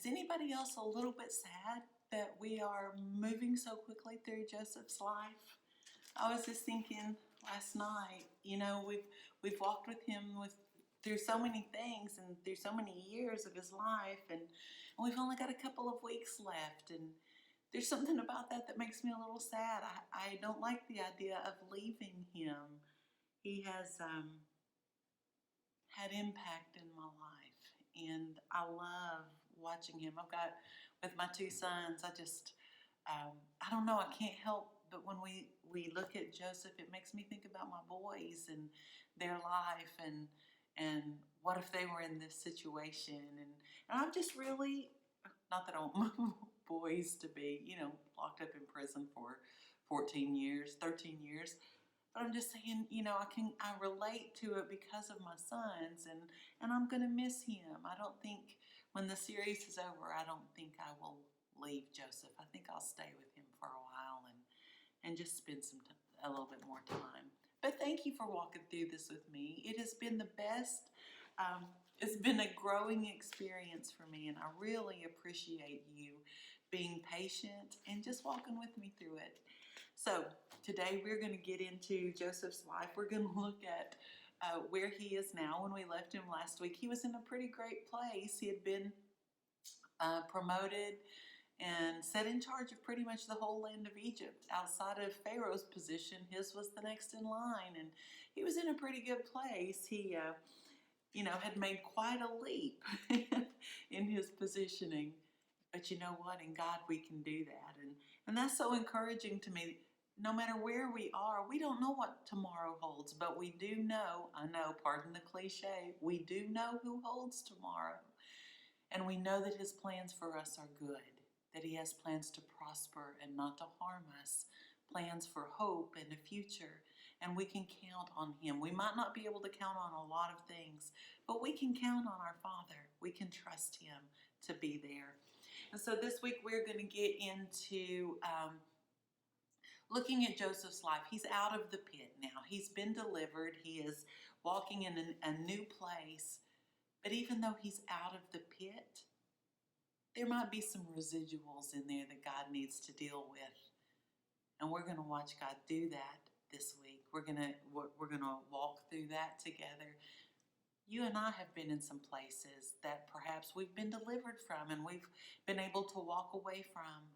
anybody else a little bit sad that we are moving so quickly through Joseph's life? I was just thinking last night, we've walked with him through so many things and through so many years of his life, and we've only got a couple of weeks left, and there's something about that makes me a little sad. I don't like the idea of leaving him. He has had impact in my life, and I love watching him. I've got, with my two sons, I don't know, I can't help but when we look at Joseph, it makes me think about my boys and their life, and what if they were in this situation, and I'm just really, not that I want my boys to be, locked up in prison for 14 years, 13 years, but I'm just saying, I relate to it because of my sons, and I'm going to miss him. I don't think, when the series is over, I don't think I will leave Joseph. I think I'll stay with him for a while and just spend a little bit more time. But thank you for walking through this with me. It has been the best. It's been a growing experience for me, and I really appreciate you being patient and just walking with me through it. So today we're going to get into Joseph's life. We're going to look at where he is now. When we left him last week, he was in a pretty great place. He had been promoted and set in charge of pretty much the whole land of Egypt. Outside of Pharaoh's position, his was the next in line, and he was in a pretty good place. He had made quite a leap in his positioning. But you know what? In God, we can do that. And that's so encouraging to me. No matter where we are, we don't know what tomorrow holds, but we do know, I know, pardon the cliche, we do know who holds tomorrow. And we know that his plans for us are good, that he has plans to prosper and not to harm us, plans for hope and a future, and we can count on him. We might not be able to count on a lot of things, but we can count on our Father. We can trust him to be there. And so this week we're going to get into looking at Joseph's life. He's out of the pit now. He's been delivered. He is walking in a new place. But even though he's out of the pit, there might be some residuals in there that God needs to deal with. And we're going to watch God do that this week. We're going to walk through that together. You and I have been in some places that perhaps we've been delivered from and we've been able to walk away from.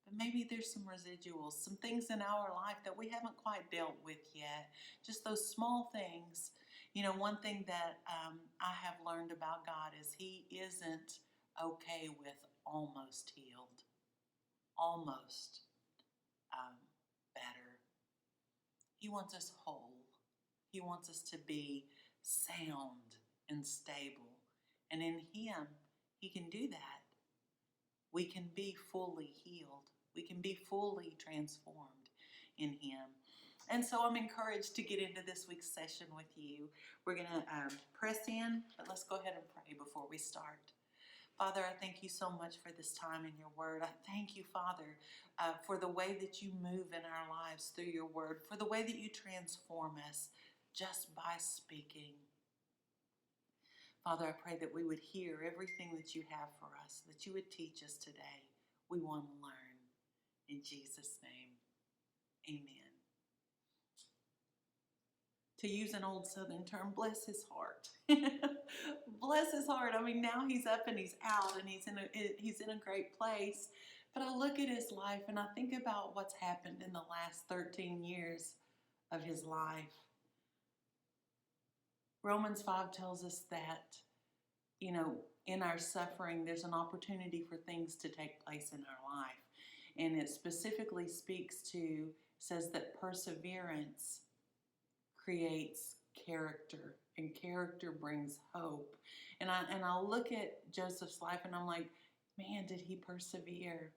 But maybe there's some residuals, some things in our life that we haven't quite dealt with yet. Just those small things. One thing that I have learned about God is he isn't okay with almost healed, almost better. He wants us whole. He wants us to be sound and stable. And in him, he can do that. We can be fully healed. We can be fully transformed in him. And so I'm encouraged to get into this week's session with you. We're going to press in, but let's go ahead and pray before we start. Father, I thank you so much for this time in your word. I thank you, Father, for the way that you move in our lives through your word, for the way that you transform us just by speaking. Father, I pray that we would hear everything that you have for us, that you would teach us today. We want to learn. In Jesus' name, amen. To use an old Southern term, bless his heart. Bless his heart. I mean, now he's up and he's out and he's in a great place. But I look at his life and I think about what's happened in the last 13 years of his life. Romans 5 tells us that, in our suffering, there's an opportunity for things to take place in our life. And it specifically says that perseverance creates character, and character brings hope. And I look at Joseph's life and I'm like, man, did he persevere?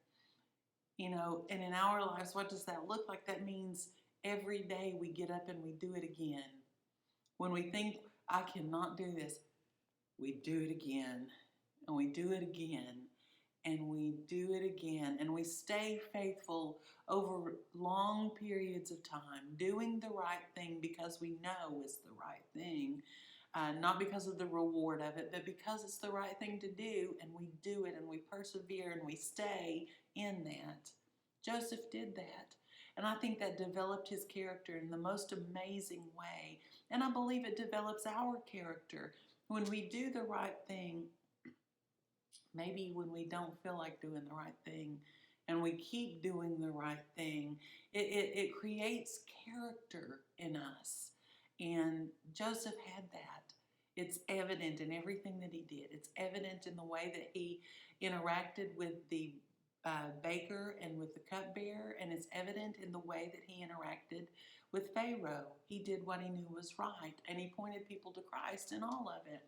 And in our lives, what does that look like? That means every day we get up and we do it again. When we think, I cannot do this, we do it again, and we do it again, and we do it again, and we stay faithful over long periods of time, doing the right thing because we know it's the right thing. not because of the reward of it, but because it's the right thing to do, and we do it, and we persevere, and we stay in that. Joseph did that. And I think that developed his character in the most amazing way. And I believe it develops our character. When we do the right thing, maybe when we don't feel like doing the right thing, and we keep doing the right thing, it creates character in us. And Joseph had that. It's evident in everything that he did. It's evident in the way that he interacted with the baker and with the cupbearer, and it's evident in the way that he interacted with Pharaoh. He did what he knew was right, and he pointed people to Christ in all of it.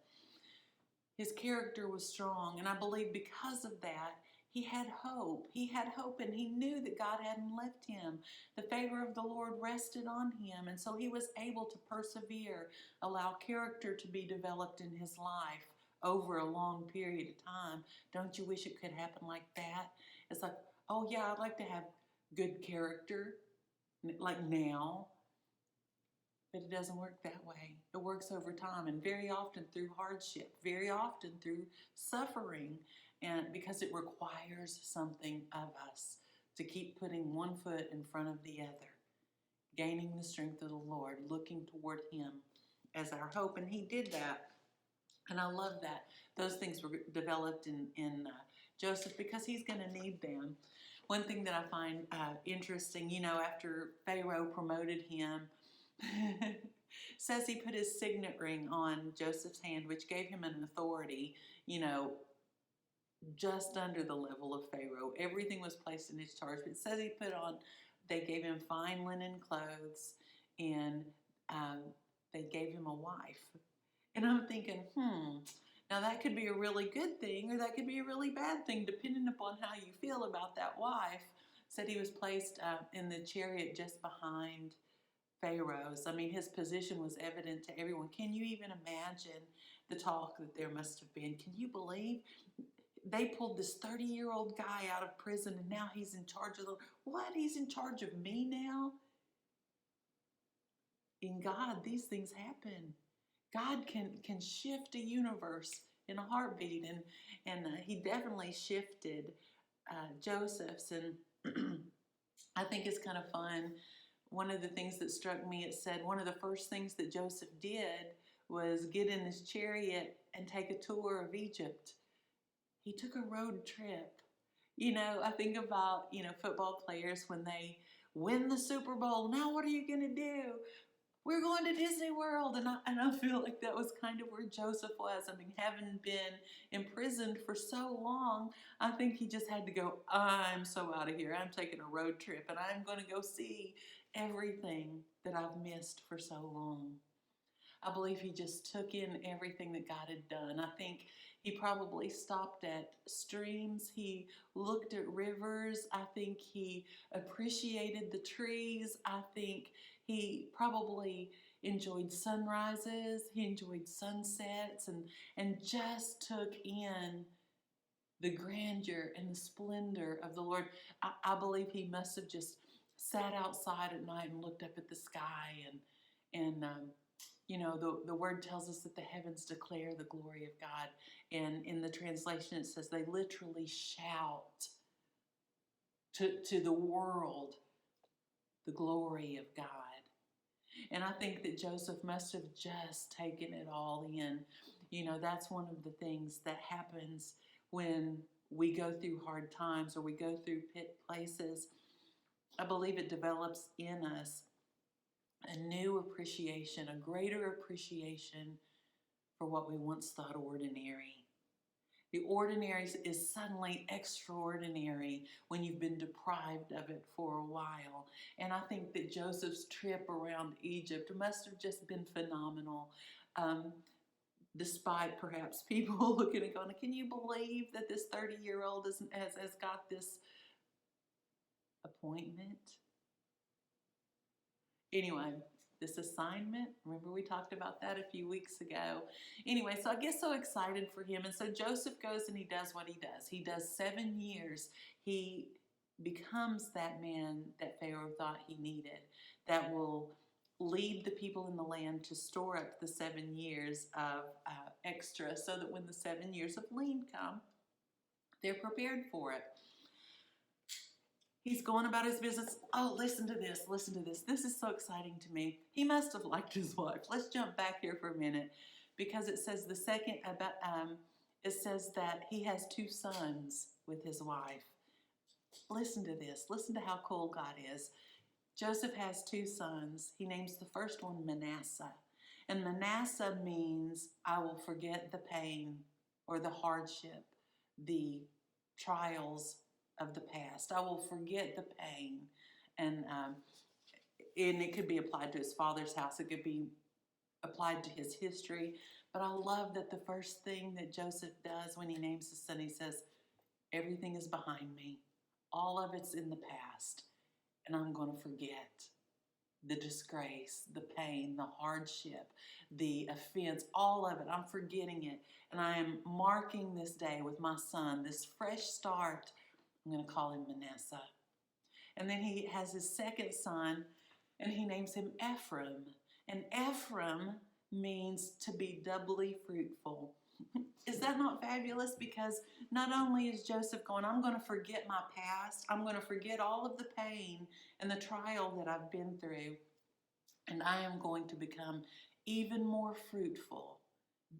His character was strong, and I believe because of that, he had hope. He had hope, and he knew that God hadn't left him. The favor of the Lord rested on him, and so he was able to persevere, allow character to be developed in his life over a long period of time. Don't you wish it could happen like that? It's like, oh yeah, I'd like to have good character, like now. But it doesn't work that way. It works over time, and very often through hardship, very often through suffering, and because it requires something of us to keep putting one foot in front of the other, gaining the strength of the Lord, looking toward him as our hope. And he did that. And I love that. Those things were developed in Joseph because he's going to need them. One thing that I find interesting, after Pharaoh promoted him, says he put his signet ring on Joseph's hand, which gave him an authority, just under the level of Pharaoh. Everything was placed in his charge. But it says they gave him fine linen clothes, and they gave him a wife. And I'm thinking, now that could be a really good thing, or that could be a really bad thing, depending upon how you feel about that wife. Said he was placed in the chariot just behind Pharaoh's. I mean, his position was evident to everyone. Can you even imagine the talk that there must have been? Can you believe they pulled this 30-year-old guy out of prison, and now he's in charge of what? He's in charge of me now? In God, these things happen. God can shift a universe in a heartbeat, and he definitely shifted Joseph's. And I think it's kind of fun. One of the things that struck me, it said one of the first things that Joseph did was get in his chariot and take a tour of Egypt. He took a road trip. I think about, football players when they win the Super Bowl. Now what are you going to do? We're going to Disney World. And I feel like that was kind of where Joseph was. I mean, having been imprisoned for so long, I think he just had to go, I'm so out of here. I'm taking a road trip, and I'm going to go see everything that I've missed for so long. I believe he just took in everything that God had done. I think he probably stopped at streams. He looked at rivers. I think he appreciated the trees. I think he probably enjoyed sunrises. He enjoyed sunsets, and just took in the grandeur and the splendor of the Lord. I believe he must have just sat outside at night and looked up at the sky, and the word tells us that the heavens declare the glory of God. And in the translation, it says they literally shout to the world the glory of God. And I think that Joseph must have just taken it all in. That's one of the things that happens when we go through hard times or we go through pit places. I believe it develops in us a new appreciation, a greater appreciation for what we once thought ordinary. The ordinary is suddenly extraordinary when you've been deprived of it for a while. And I think that Joseph's trip around Egypt must have just been phenomenal. Despite perhaps people looking and going, can you believe that this 30-year-old has got this appointment? Anyway, this assignment, remember we talked about that a few weeks ago. Anyway, so I get so excited for him. And so Joseph goes and he does what he does. He does 7 years. He becomes that man that Pharaoh thought he needed, that will lead the people in the land to store up the 7 years of extra so that when the 7 years of lean come, they're prepared for it. He's going about his business. Oh, listen to this. Listen to this. This is so exciting to me. He must have liked his wife. Let's jump back here for a minute, because it says it says that he has 2 sons with his wife. Listen to this. Listen to how cool God is. Joseph has 2 sons. He names the first one Manasseh. And Manasseh means I will forget the pain or the hardship, the trials of the past. I will forget the pain. And it could be applied to his father's house. It could be applied to his history. But I love that the first thing that Joseph does when he names his son, he says, everything is behind me. All of it's in the past. And I'm going to forget the disgrace, the pain, the hardship, the offense, all of it. I'm forgetting it. And I am marking this day with my son, this fresh start. I'm going to call him Manasseh. And then he has his second son, and he names him Ephraim. And Ephraim means to be doubly fruitful. Is that not fabulous? Because not only is Joseph going, I'm going to forget my past, I'm going to forget all of the pain and the trial that I've been through, and I am going to become even more fruitful,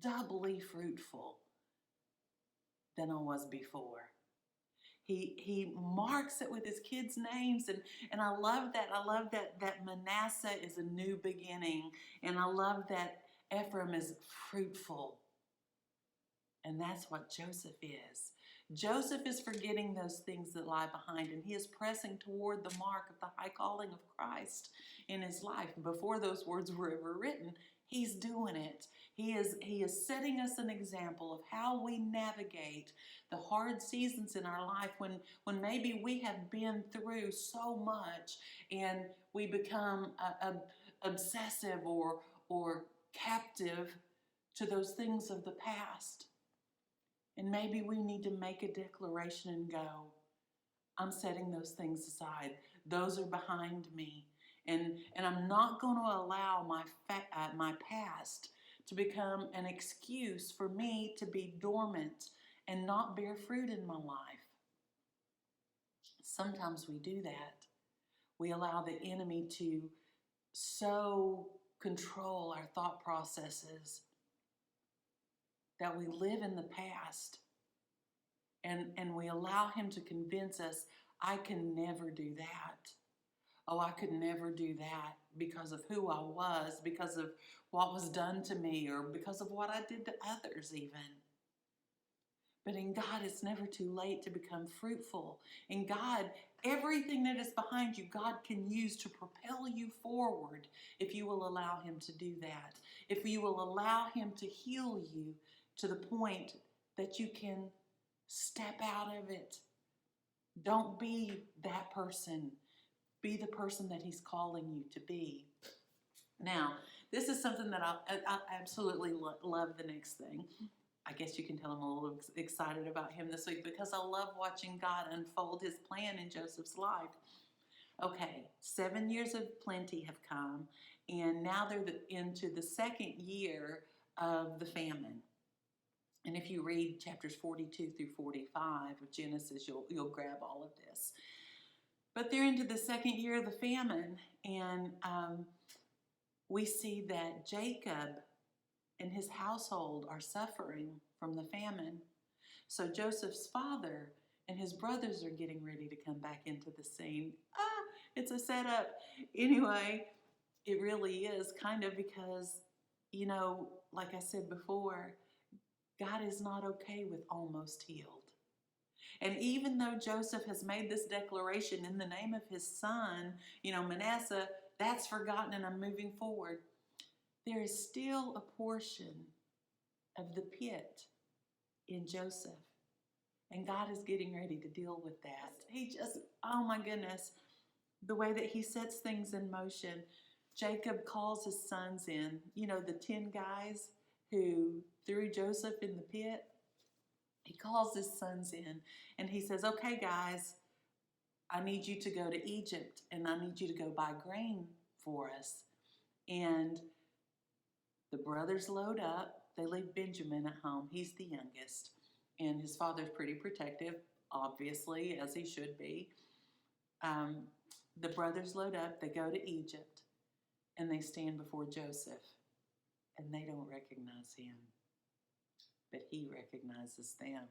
doubly fruitful than I was before. He marks it with his kids' names, and I love that. I love that Manasseh is a new beginning, and I love that Ephraim is fruitful. And that's what Joseph is. Joseph is forgetting those things that lie behind, and he is pressing toward the mark of the high calling of Christ in his life. Before those words were ever written, he's doing it. He is setting us an example of how we navigate the hard seasons in our life when maybe we have been through so much and we become obsessive or captive to those things of the past. And maybe we need to make a declaration and go, I'm setting those things aside. Those are behind me. And I'm not going to allow my past to become an excuse for me to be dormant and not bear fruit in my life. Sometimes we do that. We allow the enemy to so control our thought processes that we live in the past, and we allow him to convince us, I can never do that. Oh, I could never do that because of who I was, because of what was done to me, or because of what I did to others even. But in God, it's never too late to become fruitful. In God, everything that is behind you, God can use to propel you forward if you will allow him to do that. If you will allow him to heal you to the point that you can step out of it. Don't be that person. Be the person that he's calling you to be. Now, this is something that I absolutely love the next thing. I guess you can tell I'm a little excited about him this week because I love watching God unfold his plan in Joseph's life. Okay, 7 years of plenty have come, and now they're into the second year of the famine. And if you read chapters 42 through 45 of Genesis, you'll grab all of this. But they're into the second year of the famine, and we see that Jacob and his household are suffering from the famine. So Joseph's father and his brothers are getting ready to come back into the scene. It's a setup. Anyway, it really is kind of because, like I said before, God is not okay with almost healed. And even though Joseph has made this declaration in the name of his son, Manasseh, that's forgotten and I'm moving forward, there is still a portion of the pit in Joseph. And God is getting ready to deal with that. Oh my goodness, the way that he sets things in motion. Jacob calls his sons in, the 10 guys who threw Joseph in the pit. He calls his sons in and he says, okay guys, I need you to go to Egypt and I need you to go buy grain for us. And the brothers load up. They leave Benjamin at home. He's the youngest. And his father's pretty protective, obviously, as he should be. The brothers load up. They go to Egypt. And they stand before Joseph. And they don't recognize him. But he recognizes them.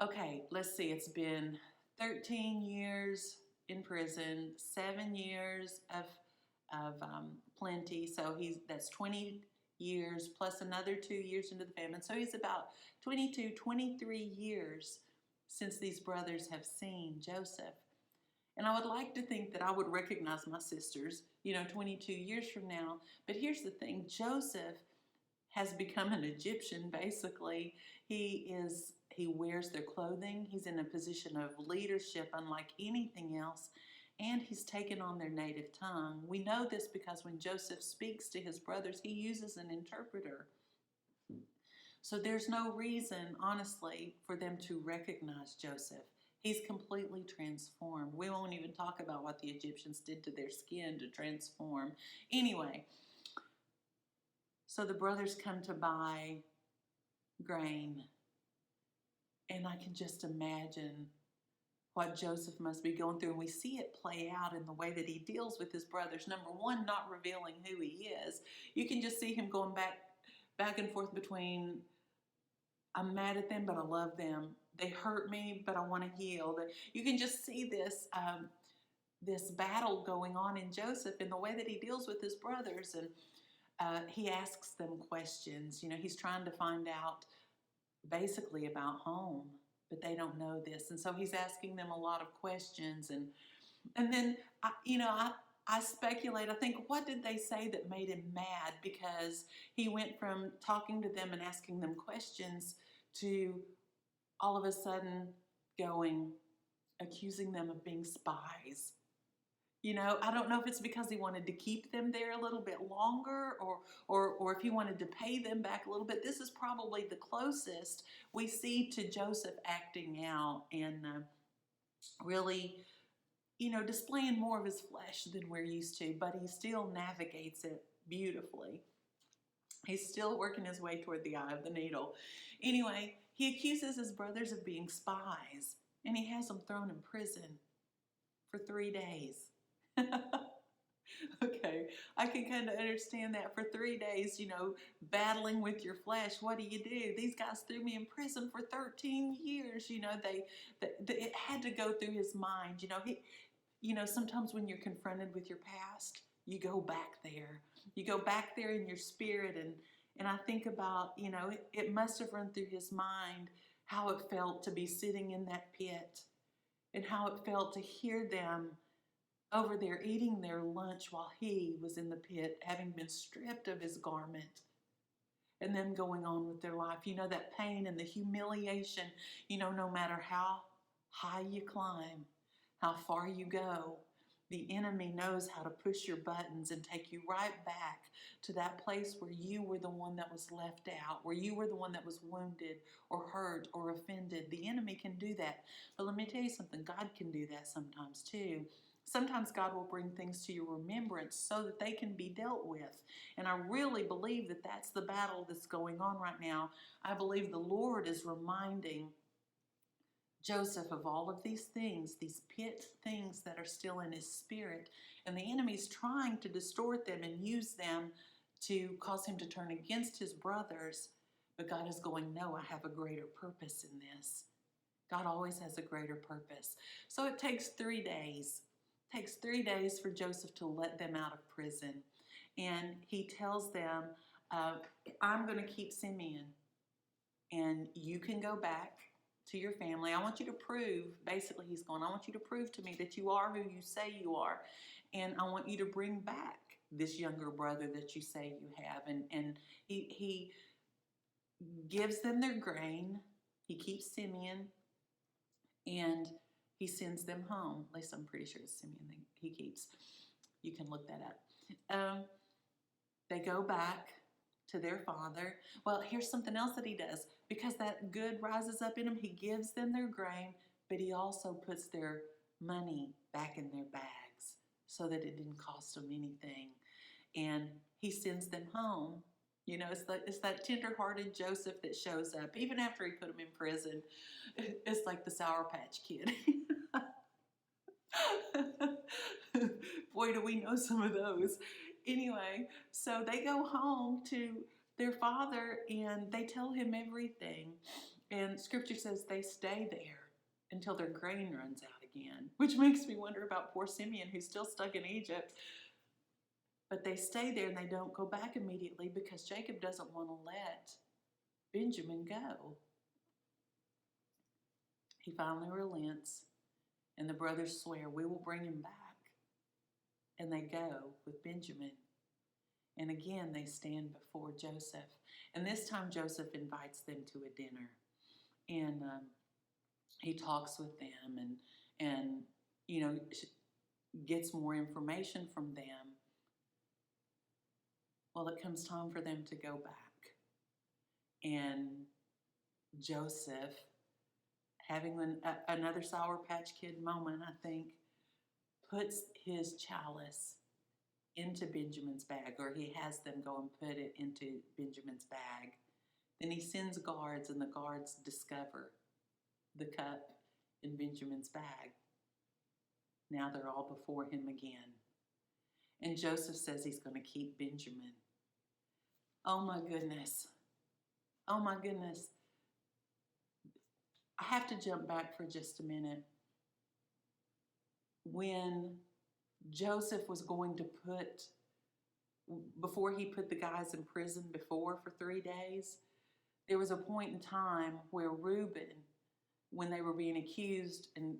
Okay, let's see. It's been 13 years in prison, 7 years of plenty. So that's 20 years plus another 2 years into the famine. So he's about 22, 23 years since these brothers have seen Joseph. And I would like to think that I would recognize my sisters, 22 years from now. But here's the thing. Joseph has become an Egyptian, basically. He wears their clothing. He's in a position of leadership unlike anything else. And he's taken on their native tongue. We know this because when Joseph speaks to his brothers, he uses an interpreter. So there's no reason, honestly, for them to recognize Joseph. He's completely transformed. We won't even talk about what the Egyptians did to their skin to transform. Anyway, so the brothers come to buy grain. And I can just imagine what Joseph must be going through. And we see it play out in the way that he deals with his brothers. Number one, not revealing who he is. You can just see him going back and forth between, I'm mad at them, but I love them. They hurt me, but I want to heal. You can just see this battle going on in Joseph in the way that he deals with his brothers. And he asks them questions. He's trying to find out basically about home, but they don't know this. And so he's asking them a lot of questions. And then, I speculate, I think, what did they say that made him mad? Because he went from talking to them and asking them questions to all of a sudden accusing them of being spies. I don't know if it's because he wanted to keep them there a little bit longer or if he wanted to pay them back a little bit. This is probably the closest we see to Joseph acting out and really, displaying more of his flesh than we're used to, but he still navigates it beautifully. He's still working his way toward the eye of the needle. Anyway, he accuses his brothers of being spies, and he has them thrown in prison for 3 days. Okay, I can kind of understand that. For 3 days, battling with your flesh. What do? These guys threw me in prison for 13 years. It had to go through his mind. Sometimes when you're confronted with your past, you go back there. You go back there in your spirit, and I think about, it must have run through his mind how it felt to be sitting in that pit and how it felt to hear them over there eating their lunch while he was in the pit, having been stripped of his garment, and them going on with their life. That pain and the humiliation, no matter how high you climb, how far you go, the enemy knows how to push your buttons and take you right back to that place where you were the one that was left out, where you were the one that was wounded or hurt or offended. The enemy can do that. But let me tell you something, God can do that sometimes too. Sometimes God will bring things to your remembrance so that they can be dealt with. And I really believe that that's the battle that's going on right now. I believe the Lord is reminding Joseph of all of these things, these pit things that are still in his spirit. And the enemy's trying to distort them and use them to cause him to turn against his brothers. But God is going, no, I have a greater purpose in this. God always has a greater purpose. So it takes 3 days. It takes 3 days for Joseph to let them out of prison. And he tells them, I'm going to keep Simeon. And you can go back to your family. I want you to prove, basically he's going, I want you to prove to me that you are who you say you are. And I want you to bring back this younger brother that you say you have. And he gives them their grain. He keeps Simeon. And he sends them home. At least I'm pretty sure it's Simeon that he keeps. You can look that up. They go back to their father. Well, here's something else that he does. Because that good rises up in him, he gives them their grain, but he also puts their money back in their bags so that it didn't cost him anything. And he sends them home. You know, it's that tender-hearted Joseph that shows up even after he put him in prison. It's like the Sour Patch Kid. Boy, do we know some of those. Anyway, so they go home to their father and they tell him everything. And scripture says they stay there until their grain runs out again, which makes me wonder about poor Simeon, who's still stuck in Egypt. But they stay there and they don't go back immediately because Jacob doesn't want to let Benjamin go. He finally relents, and the brothers swear, we will bring him back. And they go with Benjamin. And again, they stand before Joseph. And this time Joseph invites them to a dinner. And he talks with them and you know, gets more information from them. Well, it comes time for them to go back. And Joseph, having another Sour Patch Kid moment, I think, puts his chalice into Benjamin's bag, or he has them go and put it into Benjamin's bag. Then he sends guards, and the guards discover the cup in Benjamin's bag. Now they're all before him again. And Joseph says he's going to keep Benjamin. Oh my goodness. Oh my goodness. I have to jump back for just a minute. When Joseph was going to before he put the guys in prison for 3 days, there was a point in time where Reuben, when they were being accused and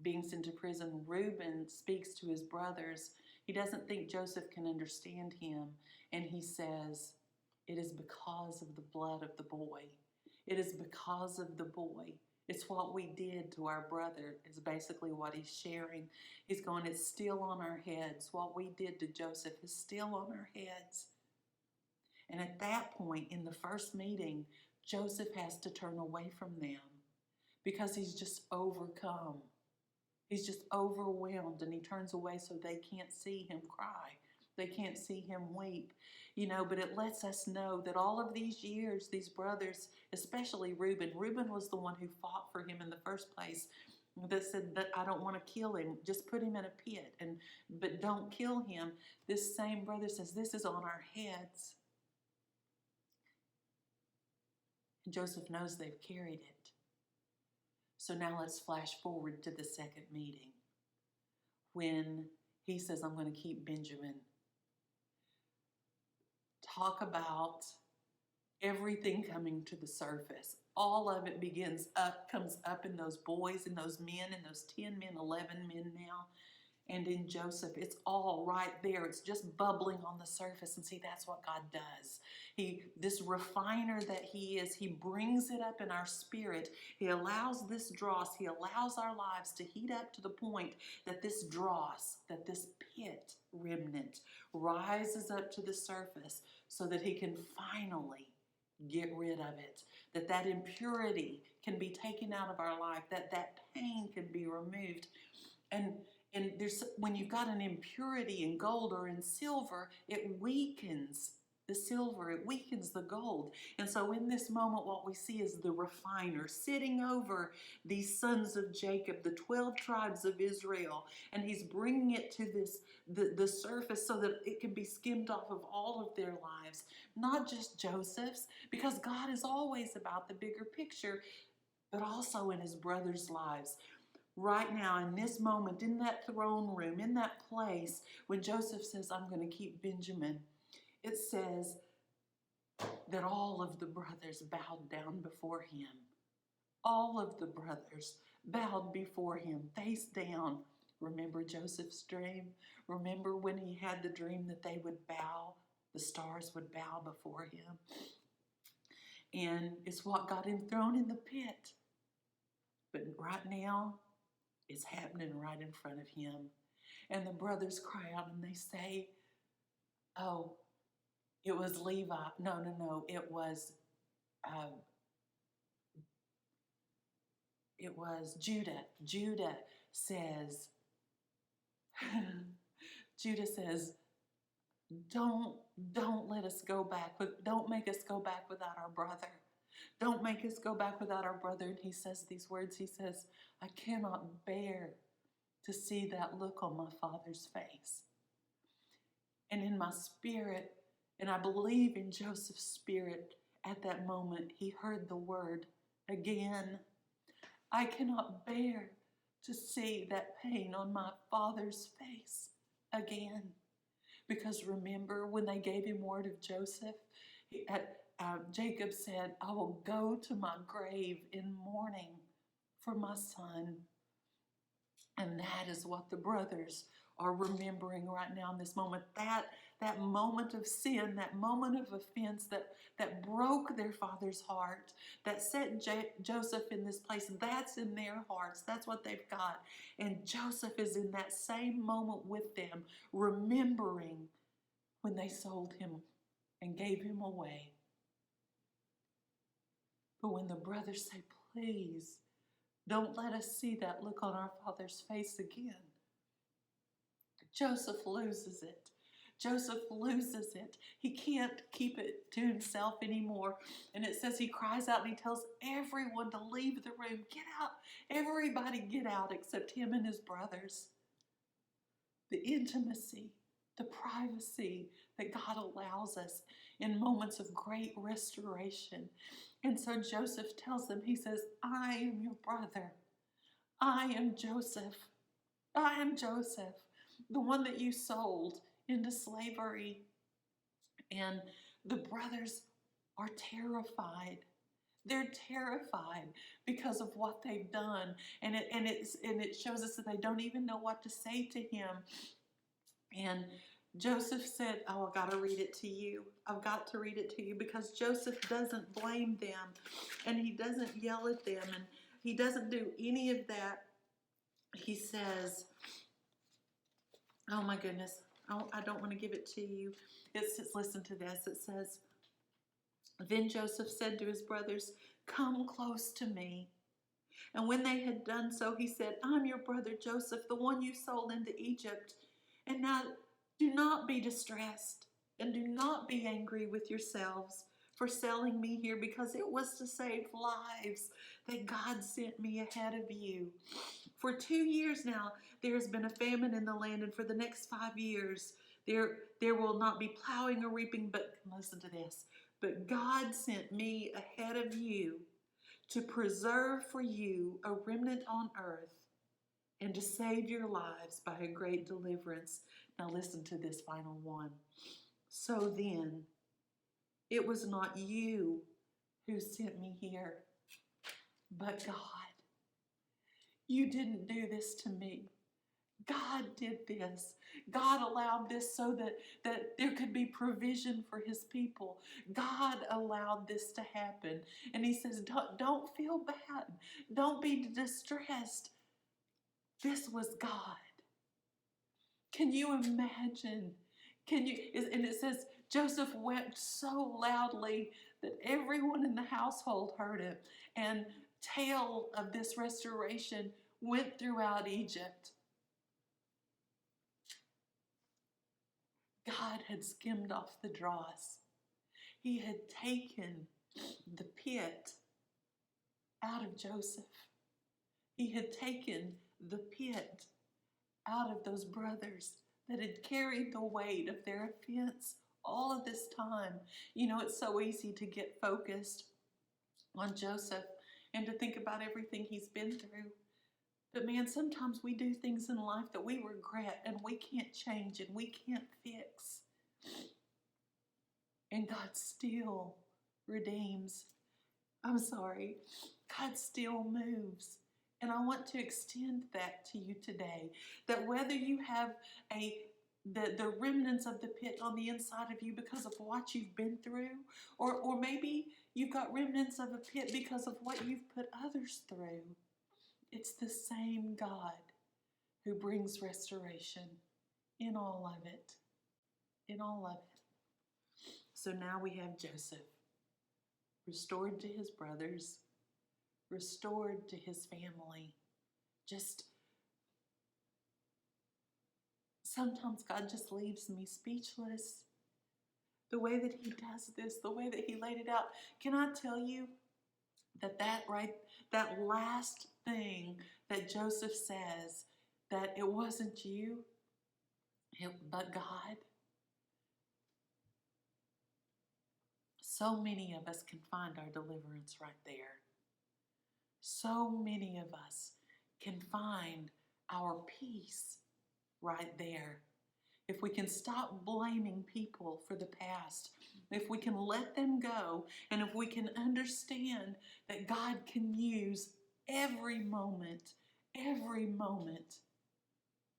being sent to prison, Reuben speaks to his brothers. He doesn't think Joseph can understand him, and he says, it is because of the blood of the boy. It is because of the boy. It's what we did to our brother is basically what he's sharing. He's going, it's still on our heads. What we did to Joseph is still on our heads. And at that point, in the first meeting, Joseph has to turn away from them because he's just overcome. He's just overwhelmed, and he turns away so they can't see him cry. They can't see him weep, you know, but it lets us know that all of these years, these brothers, especially Reuben was the one who fought for him in the first place, that said that I don't want to kill him, just put him in a pit, but don't kill him. This same brother says, this is on our heads. And Joseph knows they've carried it. So now let's flash forward to the second meeting when he says, I'm going to keep Benjamin. Talk about everything coming to the surface. All of it comes up in those boys and those men and those 10 men, 11 men now. And in Joseph, it's all right there. It's just bubbling on the surface. And see, that's what God does. This refiner that he is, he brings it up in our spirit. He allows this dross, he allows our lives to heat up to the point that this dross, that this pit remnant rises up to the surface so that he can finally get rid of it, that impurity can be taken out of our life, that pain can be removed. And there's, when you've got an impurity in gold or in silver, it weakens the silver, it weakens the gold. And so in this moment, what we see is the refiner sitting over these sons of Jacob, the 12 tribes of Israel, and he's bringing it to the surface so that it can be skimmed off of all of their lives, not just Joseph's, because God is always about the bigger picture, but also in his brothers' lives. Right now, in this moment, in that throne room, in that place, when Joseph says, I'm going to keep Benjamin, it says that all of the brothers bowed down before him. All of the brothers bowed before him, face down. Remember Joseph's dream? Remember when he had the dream that they would bow, the stars would bow before him? And it's what got him thrown in the pit. But right now, it's happening right in front of him. And the brothers cry out and they say, oh, it was Levi. No, it was Judah. Judah says, Judah says, don't let us go back, but don't make us go back without our brother. Don't make us go back without our brother. And he says these words. He says, I cannot bear to see that look on my father's face. And in my spirit, and I believe in Joseph's spirit, at that moment, he heard the word again. I cannot bear to see that pain on my father's face again. Because remember, when they gave him word of Joseph, Jacob said, I will go to my grave in mourning for my son. And that is what the brothers are remembering right now in this moment. That moment of sin, that moment of offense that broke their father's heart, that set Joseph in this place, that's in their hearts. That's what they've got. And Joseph is in that same moment with them, remembering when they sold him and gave him away. But when the brothers say, please, don't let us see that look on our father's face again, Joseph loses it. Joseph loses it. He can't keep it to himself anymore. And it says he cries out and he tells everyone to leave the room. Get out. Everybody get out except him and his brothers. The intimacy, the privacy that God allows us in moments of great restoration. And so Joseph tells them, he says, I am your brother. I am Joseph. I am Joseph, the one that you sold into slavery. And the brothers are terrified. They're terrified because of what they've done. And it shows us that they don't even know what to say to him. And Joseph said, oh, I've got to read it to you. I've got to read it to you because Joseph doesn't blame them and he doesn't yell at them and he doesn't do any of that. He says, oh my goodness, I don't want to give it to you. It says, listen to this. It says, then Joseph said to his brothers, come close to me. And when they had done so, he said, I'm your brother Joseph, the one you sold into Egypt. And now do not be distressed and do not be angry with yourselves for selling me here, because it was to save lives that God sent me ahead of you. For 2 years now, there has been a famine in the land, and for the next 5 years, there will not be plowing or reaping, but listen to this, but God sent me ahead of you to preserve for you a remnant on earth and to save your lives by a great deliverance. Now listen to this final one. So then, it was not you who sent me here, but God. You didn't do this to me. God did this. God allowed this so that there could be provision for his people. God allowed this to happen. And he says, don't feel bad. Don't be distressed. This was God. Can you imagine? And it says, Joseph wept so loudly that everyone in the household heard it. And tale of this restoration went throughout Egypt. God had skimmed off the dross. He had taken the pit out of Joseph. He had taken the pit out of those brothers that had carried the weight of their offense all of this time. You know, it's so easy to get focused on Joseph and to think about everything he's been through. But man, sometimes we do things in life that we regret and we can't change and we can't fix. And God still redeems. God still moves. And I want to extend that to you today, that whether you have the remnants of the pit on the inside of you because of what you've been through, or maybe you've got remnants of a pit because of what you've put others through, it's the same God who brings restoration in all of it. In all of it. So now we have Joseph, restored to his brothers, restored to his family. Just Sometimes God just leaves me speechless. The way that he does this, the way that he laid it out. Can I tell you that last thing that Joseph says, that it wasn't you, but God. So many of us can find our deliverance right there. So many of us can find our peace right there. If we can stop blaming people for the past, if we can let them go, and if we can understand that God can use every moment,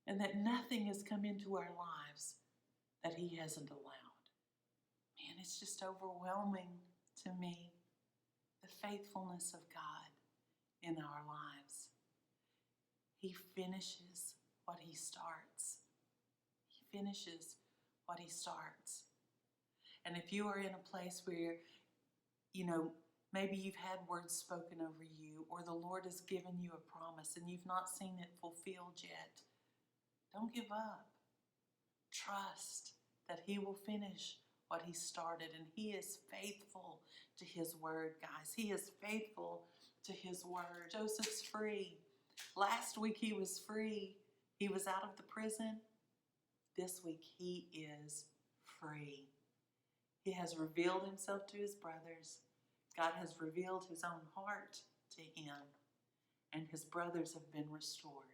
and that nothing has come into our lives that he hasn't allowed. Man, it's just overwhelming to me, the faithfulness of God in our lives. He finishes what he starts. He finishes what he starts. And if you are in a place where, maybe you've had words spoken over you, or the Lord has given you a promise and you've not seen it fulfilled yet, don't give up. Trust that he will finish what he started, and he is faithful to his word, guys. He is faithful to his word. Joseph's free. Last week he was free. He was out of the prison. This week he is free. He has revealed himself to his brothers. God has revealed his own heart to him, and his brothers have been restored.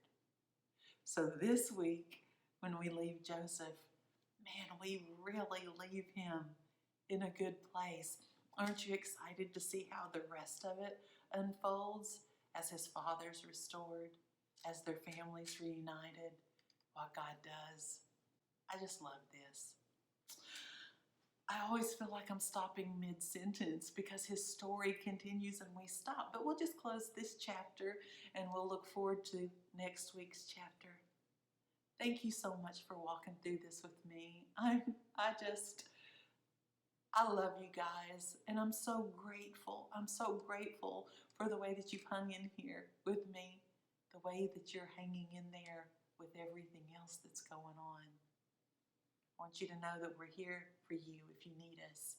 So this week, when we leave Joseph, man, we really leave him in a good place. Aren't you excited to see how the rest of it unfolds as his father's restored, as their families reunited, what God does? I just love this. I always feel like I'm stopping mid-sentence because his story continues and we stop. But we'll just close this chapter and we'll look forward to next week's chapter. Thank you so much for walking through this with me. I love you guys, and I'm so grateful. I'm so grateful for the way that you've hung in here with me, the way that you're hanging in there with everything else that's going on. I want you to know that we're here for you if you need us.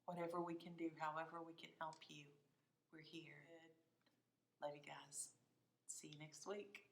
Whatever we can do, however we can help you, we're here. Love you guys. See you next week.